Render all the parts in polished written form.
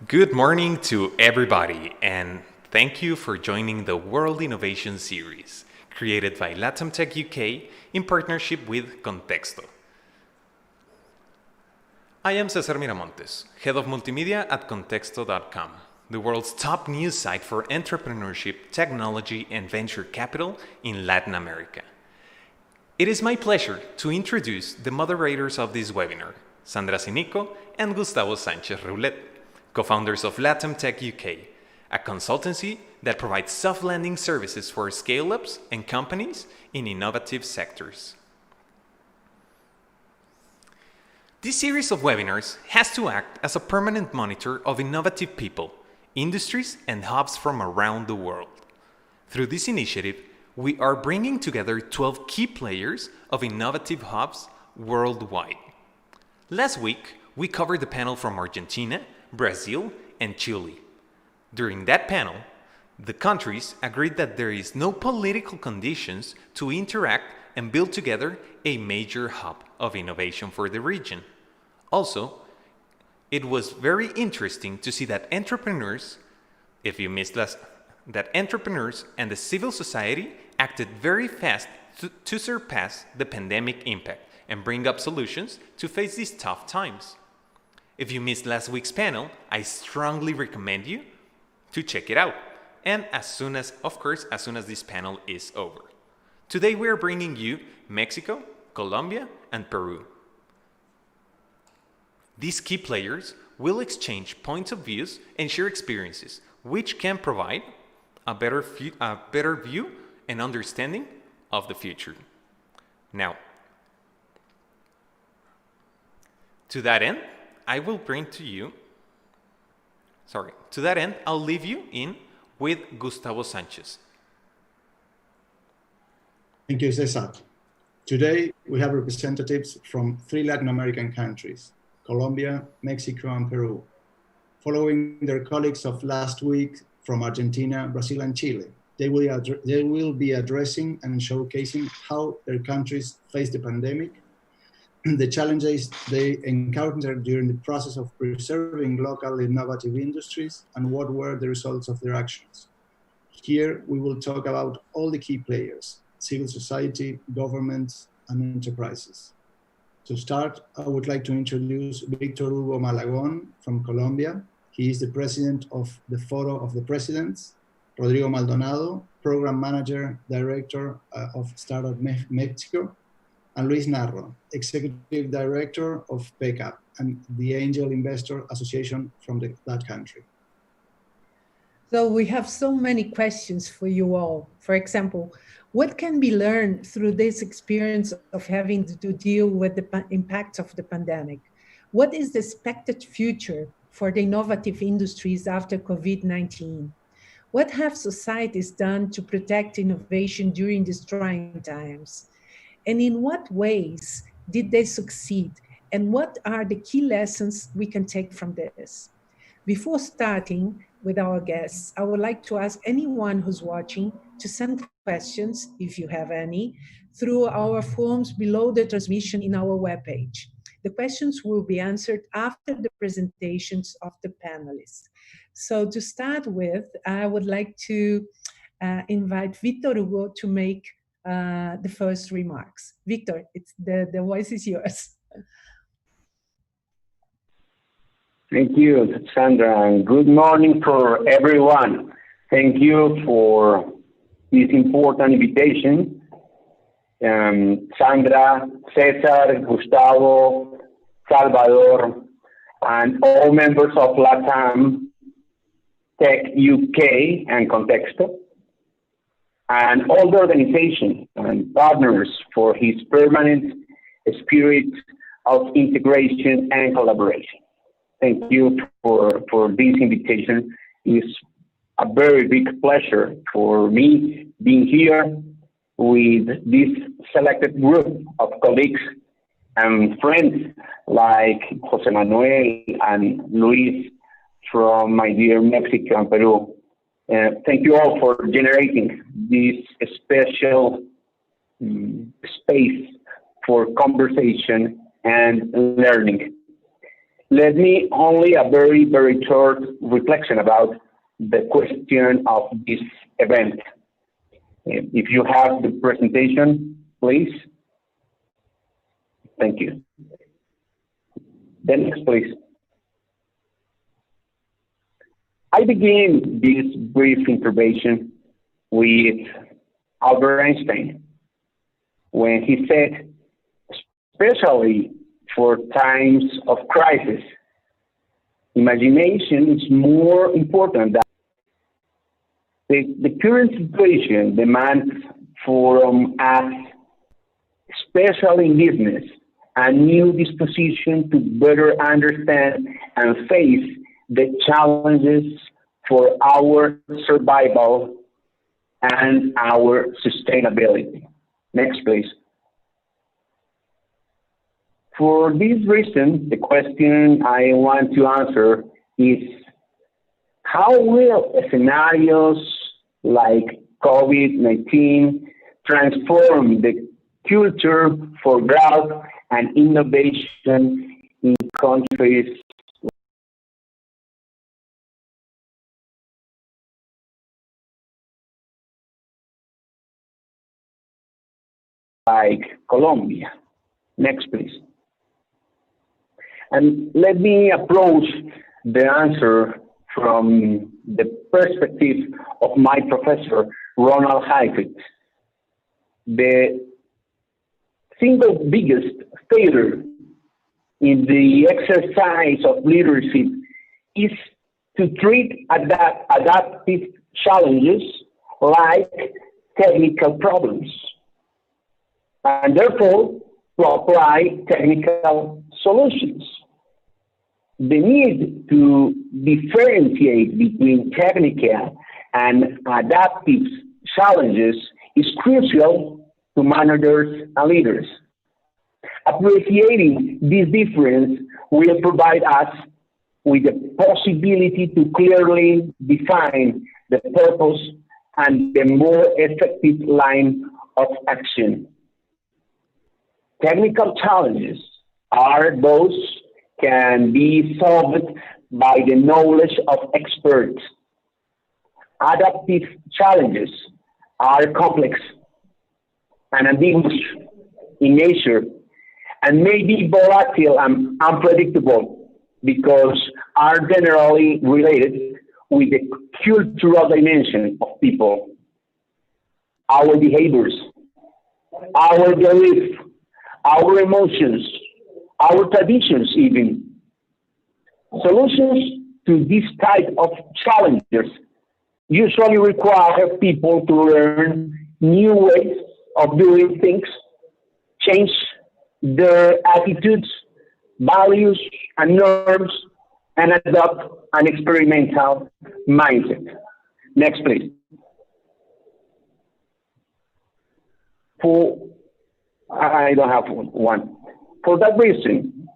Good morning to everybody, and thank you for joining the World Innovation Series, created by Latam Tech UK in partnership with Contexto. I am Cesar Miramontes, Head of Multimedia at Contexto.com, the world's top news site for entrepreneurship, technology, and venture capital in Latin America. It is my pleasure to introduce the moderators of this webinar, Sandra Sinico and Gustavo Sanchez Roulet, co-founders of Latam Tech UK, a consultancy that provides soft landing services for scale-ups and companies in innovative sectors. This series of webinars has to act as a permanent monitor of innovative people, industries, and hubs from around the world. Through this initiative, we are bringing together 12 key players of innovative hubs worldwide. Last week, we covered the panel from Argentina, Brazil, and Chile. During that panel, the countries agreed that there is no political conditions to interact and build together a major hub of innovation for the region. Also, it was very interesting to see that entrepreneurs and the civil society acted very fast to surpass the pandemic impact and bring up solutions to face these tough times. If you missed last week's panel, I strongly recommend you to check it out. And as soon as this panel is over. Today we are bringing you Mexico, Colombia, and Peru. These key players will exchange points of views and share experiences, which can provide a better view and understanding of the future. Now, to that end, I'll leave you in with Gustavo Sanchez. Thank you, Cesar. Today, we have representatives from 3 Latin American countries, Colombia, Mexico, and Peru, following their colleagues of last week from Argentina, Brazil, and Chile. They will be addressing and showcasing how their countries face the pandemic, the challenges they encountered during the process of preserving local innovative industries, and what were the results of their actions. Here, we will talk about all the key players, civil society, governments, and enterprises. To start, I would like to introduce Victor Hugo Malagón from Colombia. He is the president of the Foro of the Presidents, Rodrigo Maldonado, program manager, director of Startup Mexico, and Luis Narro, Executive Director of PECAP and the Angel Investor Association from that country. So we have so many questions for you all. For example, what can be learned through this experience of having to deal with the impact of the pandemic? What is the expected future for the innovative industries after COVID-19? What have societies done to protect innovation during these trying times? And in what ways did they succeed? And what are the key lessons we can take from this? Before starting with our guests, I would like to ask anyone who's watching to send questions, if you have any, through our forms below the transmission in our webpage. The questions will be answered after the presentations of the panelists. So to start with, I would like to invite Victor Hugo to make the first remarks. Victor, the voice is yours. Thank you, Sandra, and good morning for everyone. Thank you for this important invitation. Sandra, Cesar, Gustavo, Salvador, and all members of Latam Tech UK and Contexto, and all the organizations and partners for his permanent spirit of integration and collaboration. Thank you for this invitation. It's a very big pleasure for me being here with this selected group of colleagues and friends like Jose Manuel and Luis from my dear Mexico and Peru. Thank you all for generating this special space for conversation and learning. Let me only a very, very short reflection about the question of this event. If you have the presentation, please. Thank you. Then next, please. I begin this brief intervention with Albert Einstein when he said, especially for times of crisis, imagination is more important than the current situation demands from us, especially in business, a new disposition to better understand and face the challenges for our survival and our sustainability. Next, please. For this reason, the question I want to answer is, how will scenarios like COVID-19 transform the culture for growth and innovation in countries like Colombia? Next, please. And let me approach the answer from the perspective of my professor, Ronald Heifetz. The single biggest failure in the exercise of leadership is to treat adaptive challenges like technical problems, and therefore to apply technical solutions. The need to differentiate between technical and adaptive challenges is crucial to managers and leaders. Appreciating this difference will provide us with the possibility to clearly define the purpose and the more effective line of action. Technical challenges are those can be solved by the knowledge of experts. Adaptive challenges are complex and ambiguous in nature and may be volatile and unpredictable because are generally related with the cultural dimension of people, our behaviors, our beliefs, our emotions, our traditions even. Solutions to this type of challenges usually require people to learn new ways of doing things, change their attitudes, values, and norms, and adopt an experimental mindset. Next, please. I don't have one. For that reason,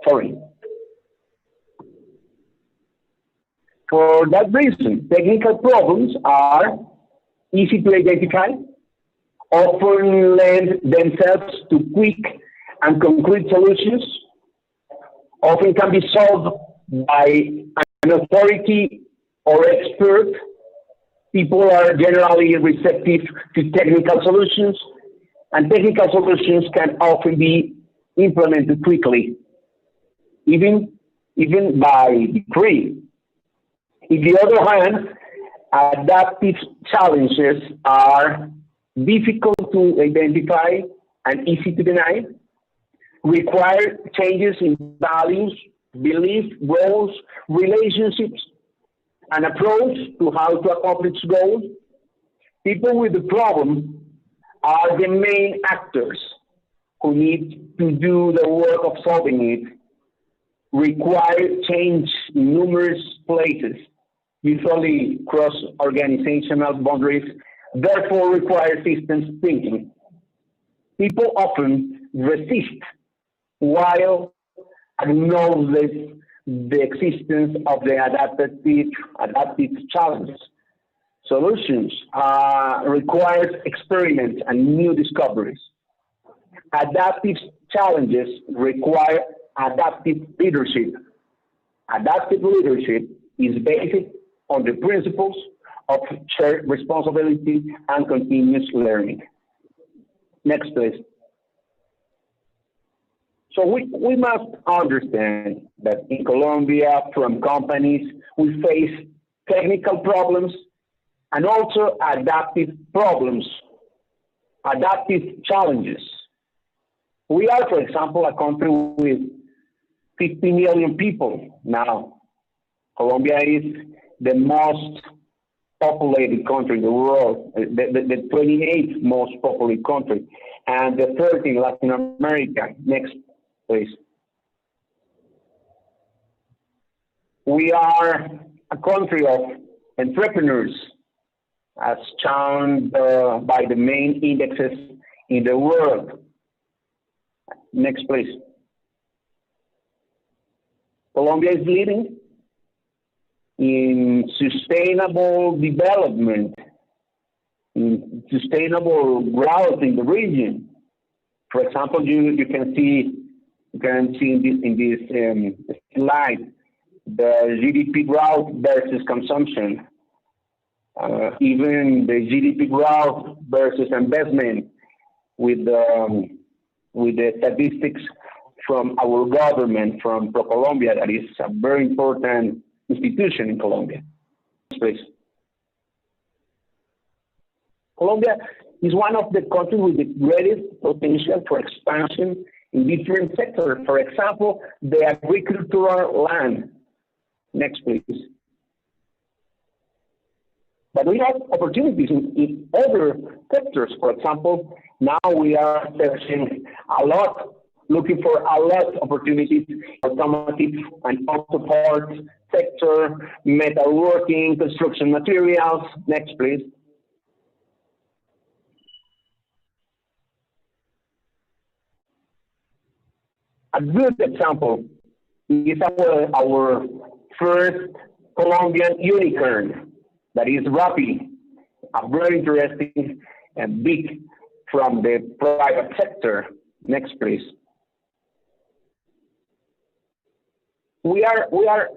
sorry. For that reason, technical problems are easy to identify, often lend themselves to quick and concrete solutions, often can be solved by an authority or expert. People are generally receptive to technical solutions, and technical solutions can often be implemented quickly, even by decree. On the other hand, adaptive challenges are difficult to identify and easy to deny, require changes in values, beliefs, goals, relationships, an approach to how to accomplish goals. People with the problem are the main actors who need to do the work of solving it, require change in numerous places, usually cross organizational boundaries, therefore require systems thinking. People often resist while acknowledge the existence of the adaptive challenges. Solutions require experiments and new discoveries. Adaptive challenges require adaptive leadership. Adaptive leadership is based on the principles of shared responsibility and continuous learning. Next, please. So we must understand that in Colombia, from companies, we face technical problems and also adaptive problems, adaptive challenges. We are, for example, a country with 50 million people now. Colombia is the most populated country in the world, the 28th most populated country, and the 3rd in Latin America. Next, please. We are a country of entrepreneurs, as shown by the main indexes in the world. Next, please. Colombia is leading in sustainable development, in sustainable growth in the region. For example, you can see in this slide the GDP growth versus consumption, even the GDP growth versus investment with the statistics from our government, from ProColombia, that is a very important institution in Colombia. Please. Colombia is one of the countries with the greatest potential for expansion in different sectors. For example, the agricultural land. Next, please. But we have opportunities in other sectors. For example, now we are searching a lot, looking for a lot of opportunities, automotive and auto parts sector, metalworking, construction materials. Next, please. A good example is our first Colombian unicorn, that is Rappi, a very interesting and big from the private sector. Next, please. We are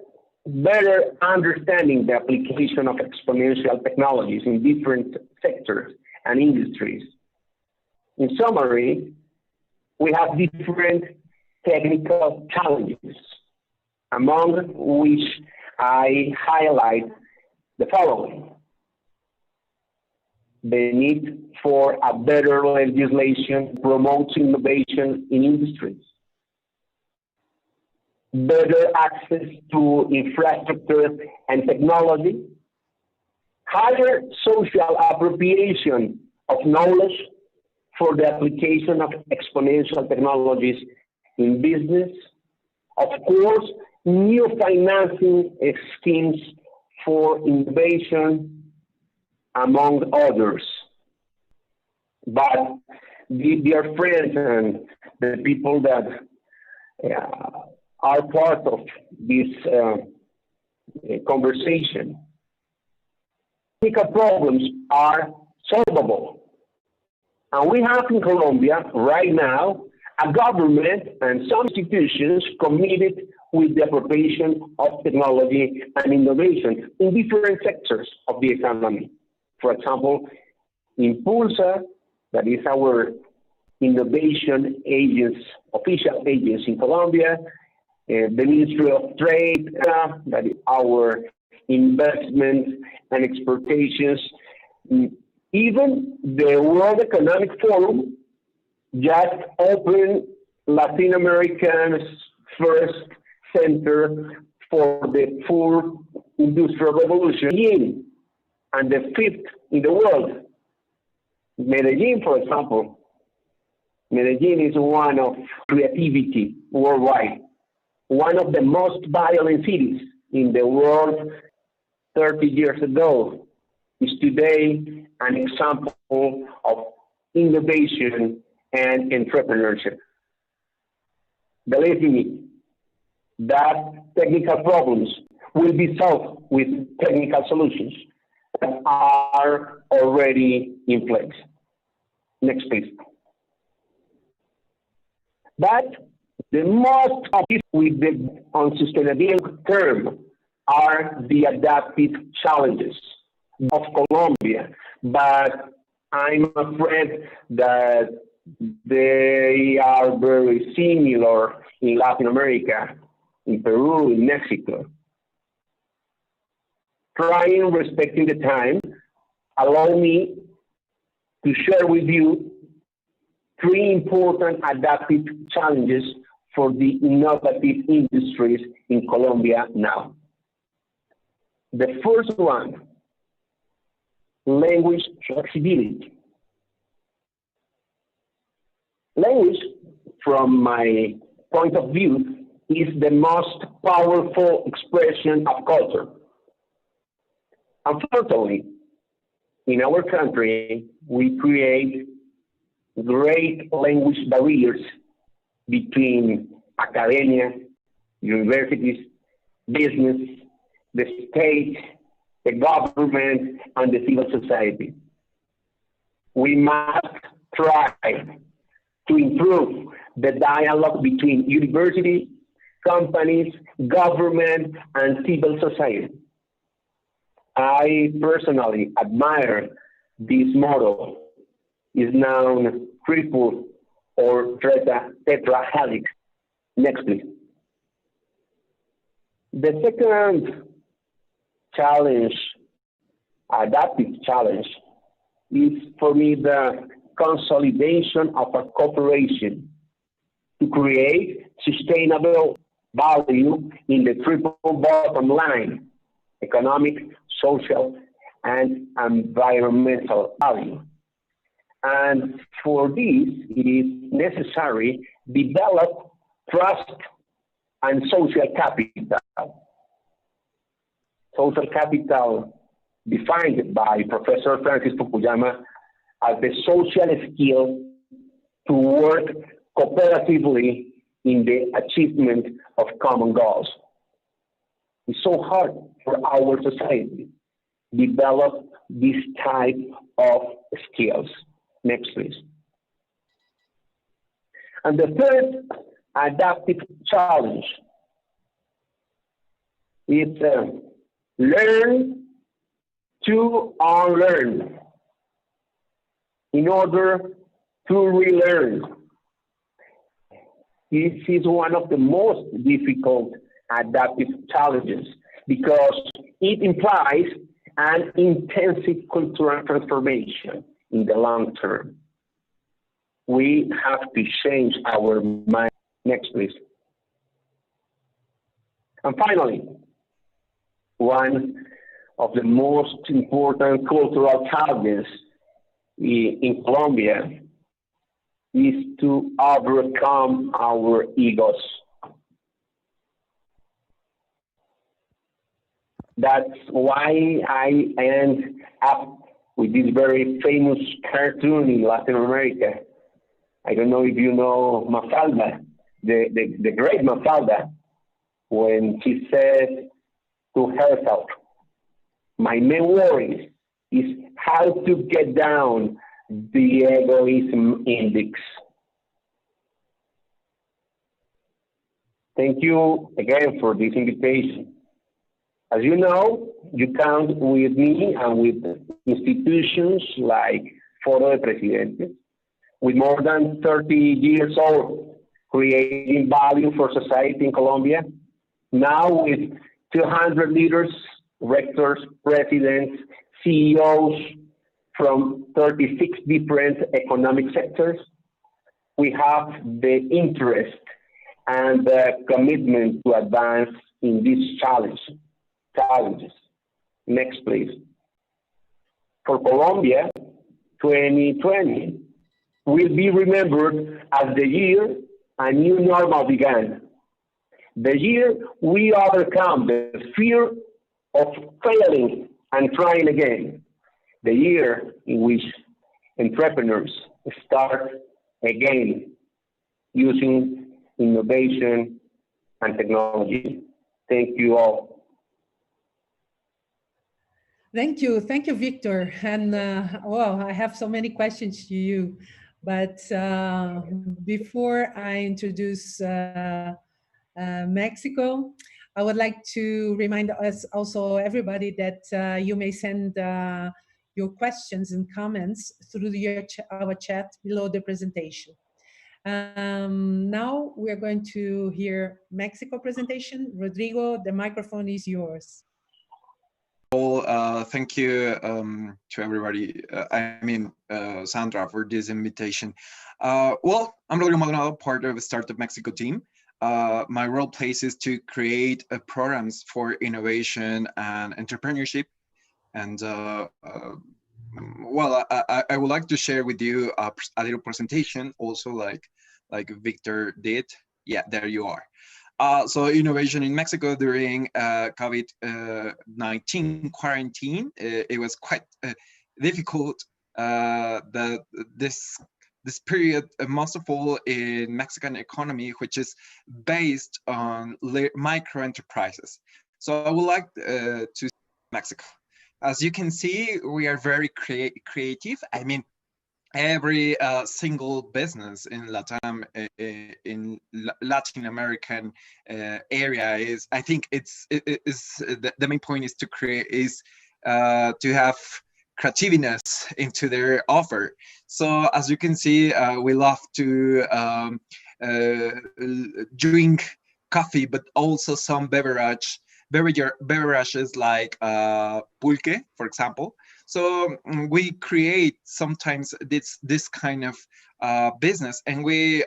better understanding the application of exponential technologies in different sectors and industries. In summary, we have different technical challenges, among which I highlight the following: the need for a better legislation promotes innovation in industries, better access to infrastructure and technology, higher social appropriation of knowledge for the application of exponential technologies in business, of course, new financing schemes for innovation, among others. But dear friends and the people that are part of this conversation, technical problems are solvable. And we have in Colombia right now a government and some institutions committed with the appropriation of technology and innovation in different sectors of the economy. For example, Impulsa, that is our innovation agents, official agents in Colombia, the Ministry of Trade, that is our investment and exportations. Even the World Economic Forum just opened Latin America's first center for the fourth industrial revolution, and the 5th in the world. Medellin, for example. Medellin is one of creativity worldwide, one of the most violent cities in the world 30 years ago, is today an example of innovation and entrepreneurship. Believe me, that technical problems will be solved with technical solutions that are already in place. Next, please. But the most with the on sustainability term are the adaptive challenges of Colombia. But I'm afraid that they are very similar in Latin America, in Peru, in Mexico. Trying, respecting the time, allow me to share with you three important adaptive challenges for the innovative industries in Colombia now. The first one, language flexibility. Language, from my point of view, is the most powerful expression of culture. Unfortunately, in our country, we create great language barriers between academia, universities, business, the state, the government, and the civil society. We must try to improve the dialogue between university, companies, government, and civil society. I personally admire this model. Is known triple or tetrahelix. Next, please. The second challenge, adaptive challenge, is for me the consolidation of a cooperation to create sustainable value in the triple bottom line: economic, social, and environmental value. And for this, it is necessary to develop trust and social capital. Social capital defined by Professor Francis Fukuyama as the social skill to work cooperatively in the achievement of common goals. It's so hard for our society to develop this type of skills. Next, please. And the third adaptive challenge is learn to unlearn in order to relearn. This is one of the most difficult adaptive challenges because it implies an intensive cultural transformation in the long term. We have to change our mind. Next, please. And finally, one of the most important cultural challenges in Colombia is to overcome our egos. That's why I end up with this very famous cartoon in Latin America. I don't know if you know Mafalda, the great Mafalda, when she said to herself, my main worry is how to get down the egoism index. Thank you again for this invitation. As you know, you count with me and with institutions like Foro de Presidentes, with more than 30 years old, creating value for society in Colombia. Now with 200 leaders, rectors, presidents, CEOs from 36 different economic sectors, we have the interest and the commitment to advance in these challenges. Next, please. For Colombia, 2020 will be remembered as the year a new normal began. The year we overcome the fear of failing and trying again. The year in which entrepreneurs start again using innovation and technology. Thank you all. Thank you, Victor. And well, I have so many questions to you. But before I introduce Mexico, I would like to remind us also everybody that you may send your questions and comments through our chat below the presentation. Now we are going to hear Mexico presentation. Rodrigo, the microphone is yours. Well, thank you to everybody. Sandra, for this invitation. Well, I'm Rodrigo Maldonado, part of the Startup Mexico team. My role places to create programs for innovation and entrepreneurship. And well, I would like to share with you a little presentation, also like Victor did. Yeah, there you are. So innovation in Mexico during COVID-19 quarantine, it was quite difficult. This period, most of all in Mexican economy, which is based on micro enterprises. So I would like to see Mexico. As you can see, we are very creative. I mean, every single business in Latin American area is, I think the main point is to create, is to have creativeness into their offer. So as you can see, we love to drink coffee, but also some beverages like pulque, for example. So we create sometimes this kind of business, and we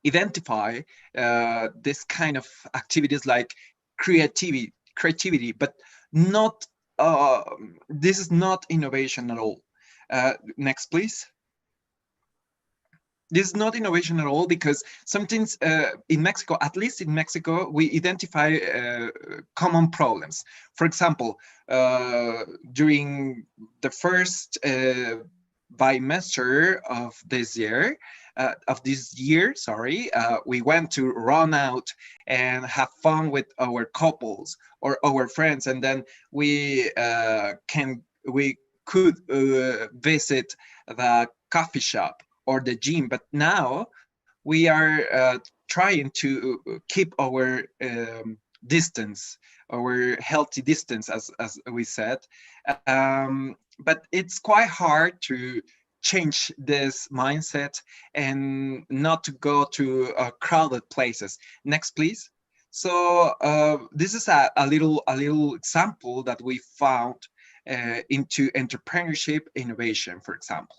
identify this kind of activities like creativity, but not. This is not innovation at all. Next, please. This is not innovation at all, because sometimes in Mexico, at least in Mexico, we identify common problems. For example, during the first bimester of this year, we went to run out and have fun with our couples or our friends, and then we could visit the coffee shop or the gym. But now we are trying to keep our distance, our healthy distance, as we said. But it's quite hard to change this mindset and not to go to crowded places. Next, please. So this is a little example that we found into entrepreneurship innovation, for example.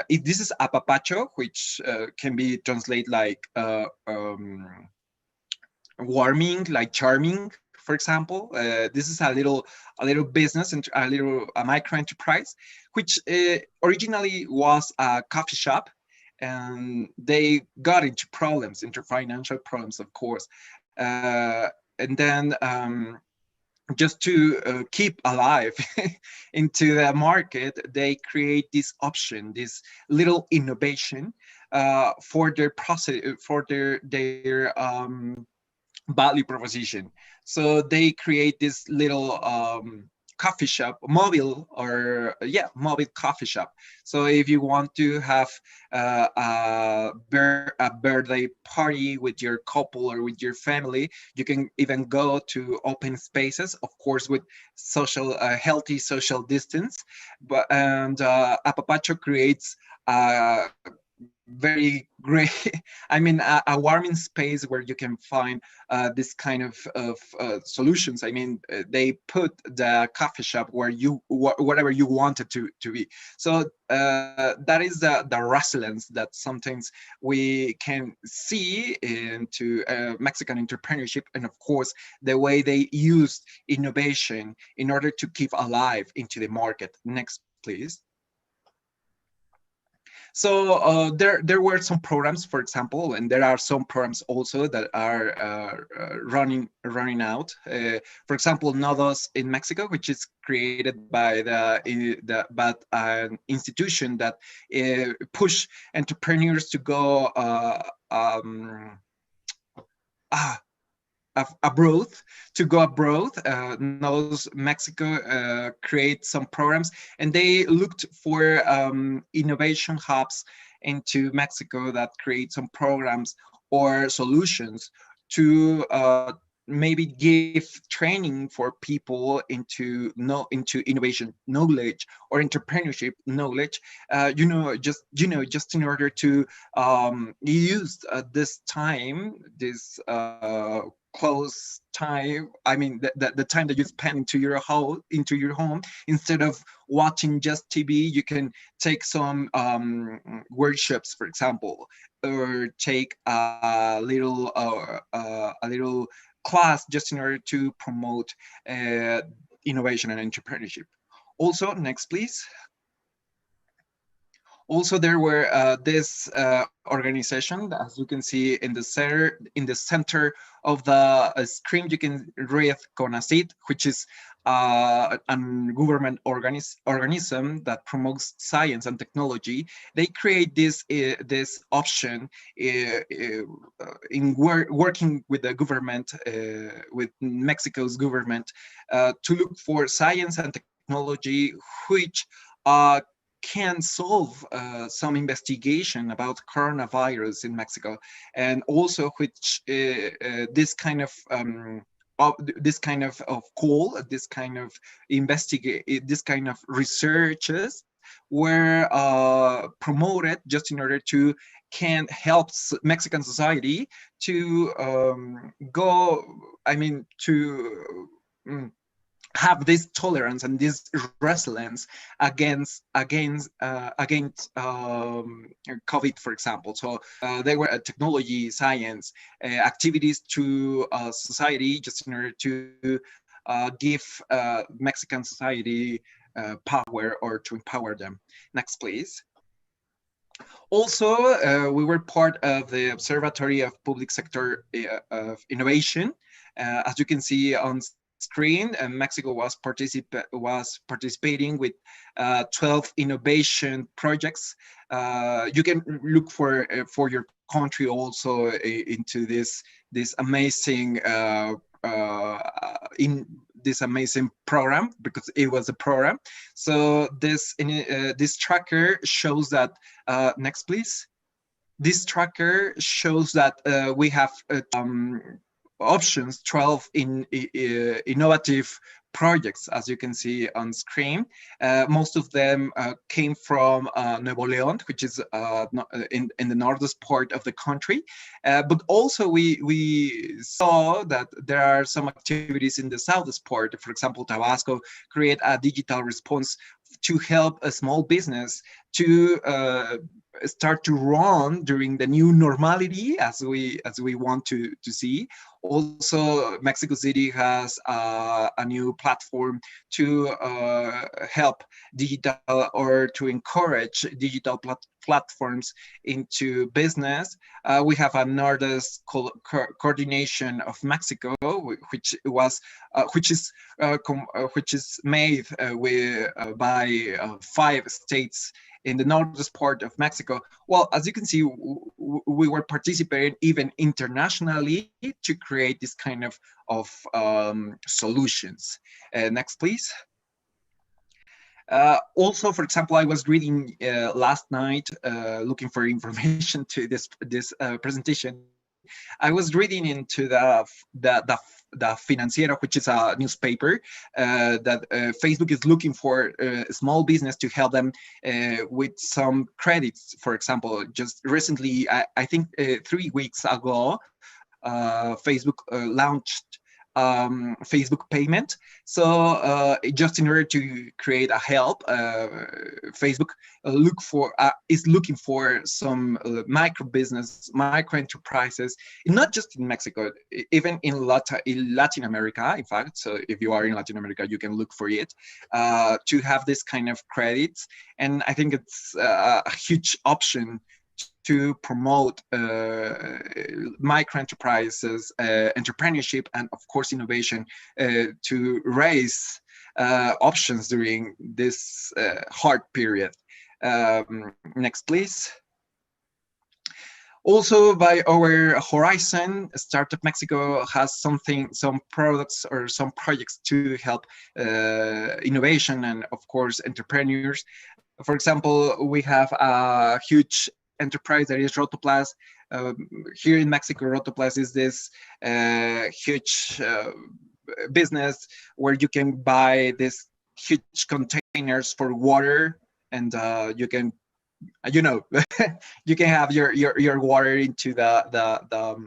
This is apapacho, which can be translated like warming, like charming, for example. This is a little business and a micro enterprise, which originally was a coffee shop, and they got into financial problems, of course. And then just to keep alive into the market, they create this option, this little innovation for their process, for their value proposition. So they create this little coffee shop, mobile coffee shop. So if you want to have a birthday party with your couple or with your family, you can even go to open spaces, of course, with healthy social distance. And Apapacho creates very great, I mean, a warming space where you can find this kind of solutions. I mean, they put the coffee shop wherever you want it to be. So that is the resilience that sometimes we can see into Mexican entrepreneurship, and of course the way they use innovation in order to keep alive into the market. Next, please. So there were some programs, for example, and there are some programs also that are running out. For example, Nodos in Mexico, which is created by an institution that push entrepreneurs to go. abroad, to go abroad. Knows Mexico create some programs, and they looked for innovation hubs into Mexico that create some programs or solutions to maybe give training for people into innovation knowledge or entrepreneurship knowledge. Just in order to use this time, this close time. I mean, the time that you spend into your home, instead of watching just TV, you can take some workshops, for example, or take a little class just in order to promote innovation and entrepreneurship. Also, next, please. Also, there were this organization, as you can see in the center of the screen, you can read CONACYT, which is a government organism that promotes science and technology. They create this option in working with the government, with Mexico's government, to look for science and technology which can solve some investigation about coronavirus in Mexico, and also which this kind of call, this kind of this kind of researches were promoted just in order to can help Mexican society to have this tolerance and this resilience against COVID, for example. So there were technology, science activities to society, just in order to give Mexican society power, or to empower them. Next, please. Also, we were part of the Observatory of Public Sector of Innovation. As you can see on screen, Mexico was participating with 12 innovation projects. You can look for your country also into this amazing in this amazing program, because it was a program. So this tracker shows that next, please. This tracker shows that we have options, 12 in innovative projects, as you can see on screen. Most of them came from Nuevo León, which is in the northest part of the country. But also we saw that there are some activities in the southest part. For example, Tabasco create a digital response to help a small business to start to run during the new normality, as we want to see. Also, Mexico City has a new platform to help digital, or to encourage digital platforms into business. We have a Nordest coordination of Mexico, which is made by 5 states in the northern part of Mexico. Well, as you can see, we were participating even internationally to create this kind of solutions. Next, please. Also, for example, I was reading last night, looking for information to this presentation. I was reading into the Financiero, which is a newspaper that Facebook is looking for small business to help them with some credits. For example, just recently, I think 3 weeks ago, Facebook launched Facebook payment. So just in order to create a help, Facebook is looking for some micro enterprises, not just in Mexico, even in Latin America, in fact. So if you are in Latin America, you can look for it to have this kind of credits. And I think it's a huge option to promote micro enterprises, entrepreneurship, and of course innovation, to raise options during this hard period. Next, please. Also, by our horizon, Startup Mexico has some products or some projects to help innovation and, of course, entrepreneurs. For example, we have a huge enterprise that is Rotoplas. Here in Mexico, Rotoplas is this huge business where you can buy these huge containers for water, and you can, you know, you can have your water into the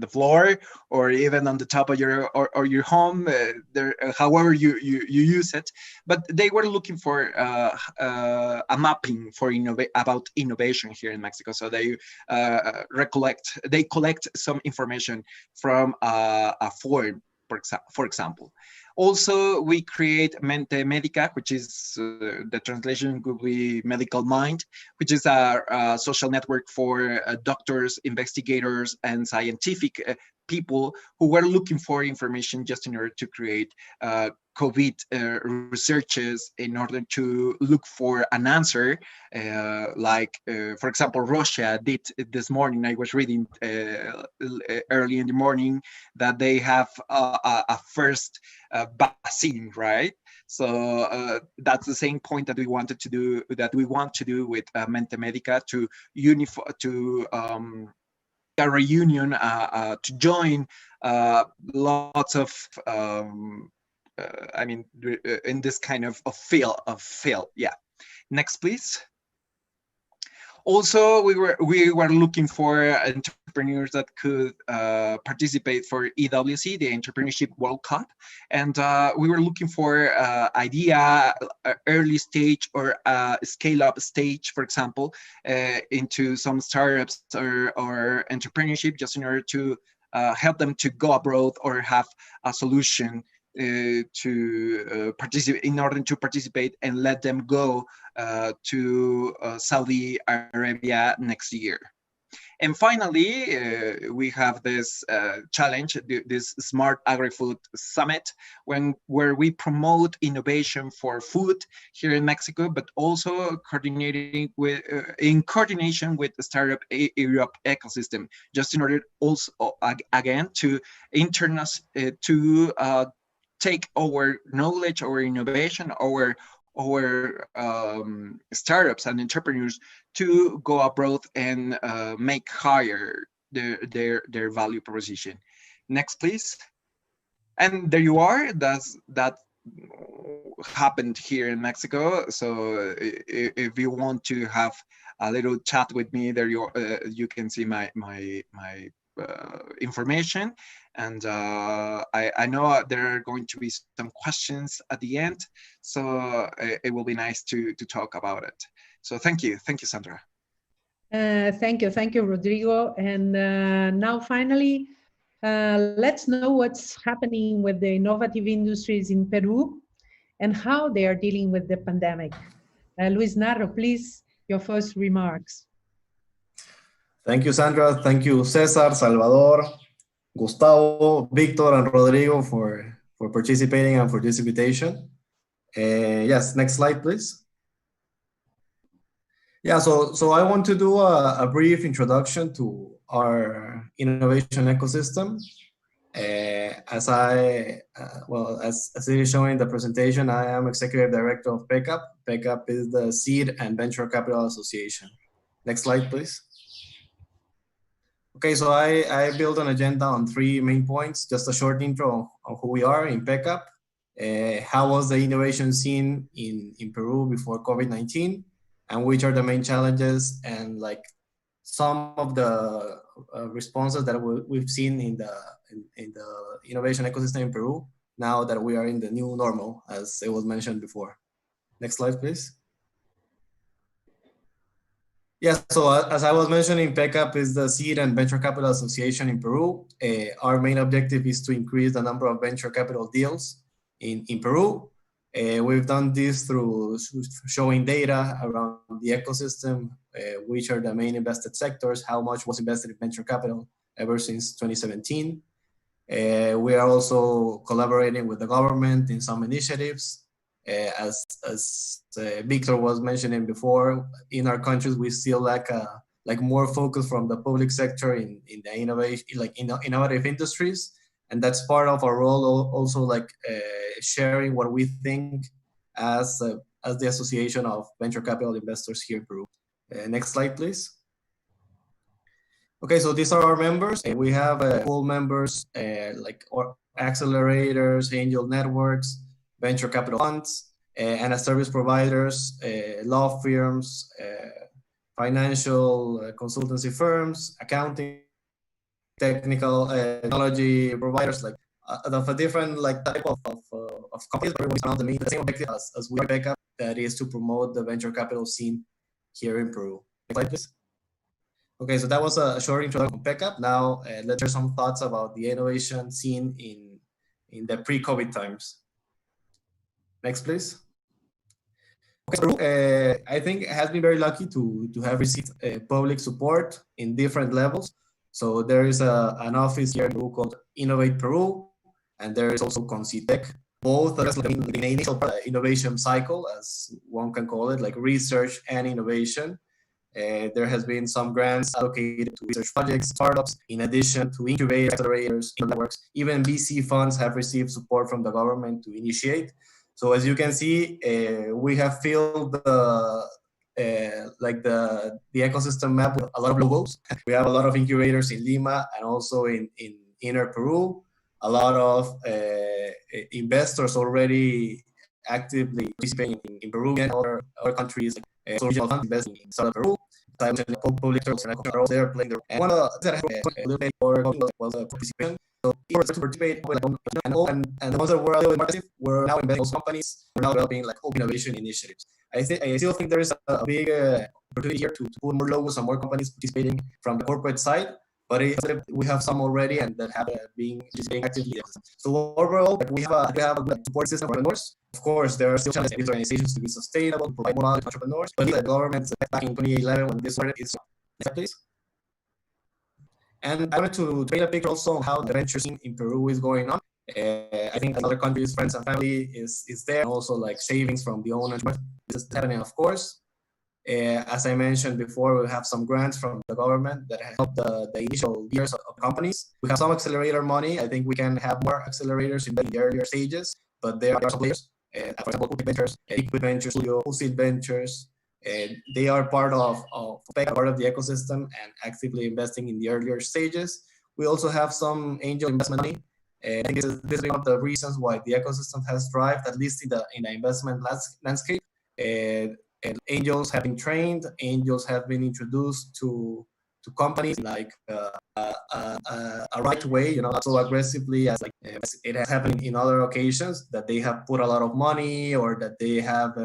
floor, or even on the top of your or your home, there, however you use it. But they were looking for a mapping for about innovation here in Mexico. So they collect some information from a form, for example. Also, we create Mente Medica, which is the translation could be medical mind, which is a social network for doctors, investigators, and scientific people who were looking for information just in order to create COVID researches in order to look for an answer. For example, Russia did this morning. I was reading early in the morning that they have a first vaccine, right? So that's the same point that we want to do with Mente Medica, to a reunion, to join lots of in this kind of field. Yeah. Next, please. Also, we were looking for entrepreneurs that could participate for EWC, the Entrepreneurship World Cup, and we were looking for idea, early stage or scale up stage, for example, into some startups or entrepreneurship, just in order to help them to go abroad or have a solution to participate, in order to participate and let them go to Saudi Arabia next year. And finally, we have this challenge, this Smart Agri-Food Summit, where we promote innovation for food here in Mexico, but also coordinating with, in coordination with the Startup Europe ecosystem, just in order also, again, to take our knowledge, our innovation, our startups and entrepreneurs to go abroad and make higher their value proposition. Next, please. And there you are. That happened here in Mexico. So if you want to have a little chat with me, there you can see my information. And I know there are going to be some questions at the end, so it will be nice to talk about it. So thank you, Sandra. Thank you, Rodrigo. And now finally, let's know what's happening with the innovative industries in Peru and how they are dealing with the pandemic. Luis Narro, please, your first remarks. Thank you, Sandra. Thank you, Cesar, Salvador, Gustavo, Victor, and Rodrigo for participating and for this invitation. Yes, next slide, please. Yeah, so I want to do a brief introduction to our innovation ecosystem. As it is shown in the presentation, I am Executive Director of PECAP. PECAP is the Seed and Venture Capital Association. Next slide, please. Okay, so I built an agenda on 3 main points. Just a short intro on who we are in PECAP. How was the innovation scene in Peru before COVID-19? And which are the main challenges and like some of the responses that we've seen in the innovation ecosystem in Peru now that we are in the new normal, as it was mentioned before. Next slide, please. Yes, so as I was mentioning, PECAP is the Seed and Venture Capital Association in Peru. Our main objective is to increase the number of venture capital deals in Peru. We've done this through showing data around the ecosystem, which are the main invested sectors, how much was invested in venture capital ever since 2017. We are also collaborating with the government in some initiatives. As Victor was mentioning before, in our countries we still lack more focus from the public sector in the innovation, innovative industries, and that's part of our role. Also, sharing what we think as the Association of Venture Capital Investors here in Peru. Next slide, please. Okay, so these are our members. We have full members or accelerators, angel networks, venture capital funds, and as service providers, law firms, financial consultancy firms, accounting, technical technology providers, of a different type of companies, but everyone's around the same objective as we back up, that is to promote the venture capital scene here in Peru. Next slide, please. Okay, so that was a short introduction on PECAP. Now let's share some thoughts about the innovation scene in the pre-COVID times. Next, please. Okay, Peru, I think has been very lucky to have received public support in different levels. So there is an office here in Peru called Innovate Peru, and there is also Contxto, both in the initial innovation cycle, as one can call it, like research and innovation. There has been some grants allocated to research projects, startups, in addition to incubators, accelerators, networks. Even VC funds have received support from the government to initiate. So as you can see, we have filled the ecosystem map with a lot of logos. We have a lot of incubators in Lima and also in inner Peru. A lot of investors already actively participating in Peruvian and other countries. Regional funds investing in Southern Peru. Public sectors there playing their and one of the was participation. So to participate and the ones that were a little bit more active were now investing in those companies. We're now developing open innovation initiatives. I still think there is a big opportunity here to put more logos and more companies participating from the corporate side. But we have some already and that have been participating actively. So overall, we have a support system for entrepreneurs. Of course, there are still challenges in these organizations to be sustainable, to provide more knowledge to entrepreneurs. But the government back in 2011 when this started is next, please. And I wanted to paint a picture also of how the venture scene in Peru is going on. I think in other countries, friends and family is there, and also savings from the owners. This is happening, of course. As I mentioned before, we have some grants from the government that help the initial years of companies. We have some accelerator money. I think we can have more accelerators in the earlier stages, but there are some players, for example, Ventures, Equity Ventures, Ucid Ventures. They are part of the ecosystem and actively investing in the earlier stages. We also have some angel investment money. I think this is one of the reasons why the ecosystem has thrived, at least in the investment landscape. And angels have been trained, angels have been introduced to companies like a right way, not so aggressively as it has happened in other occasions, that they have put a lot of money or that they have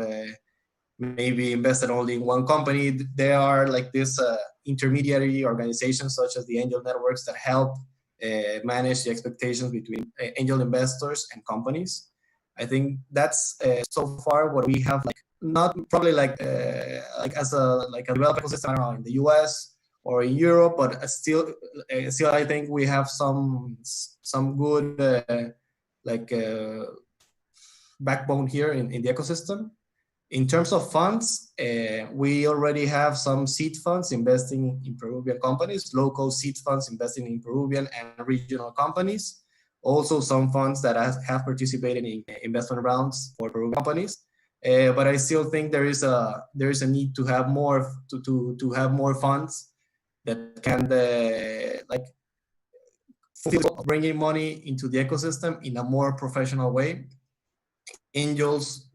maybe invested only in one company. There are this intermediary organizations such as the angel networks that help manage the expectations between angel investors and companies. I think that's so far what we have not probably as a developed ecosystem, I don't know, in the US or in Europe, but still I think we have some good backbone here in the ecosystem. In terms of funds, we already have some seed funds investing in Peruvian companies, local seed funds investing in Peruvian and regional companies. Also some funds that have participated in investment rounds for Peruvian companies. But I still think there is a need to have more to have more funds that can bringing money into the ecosystem in a more professional way. Angels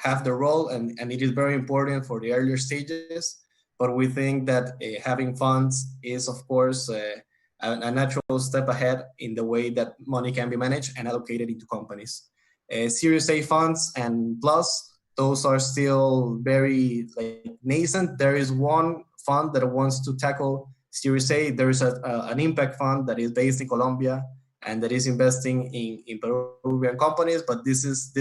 have the role, and it is very important for the earlier stages. But we think that having funds is, of course, a natural step ahead in the way that money can be managed and allocated into companies. Series A funds and plus, those are still very nascent. There is one fund that wants to tackle Series A. There is an impact fund that is based in Colombia and that is investing in Peruvian companies, but this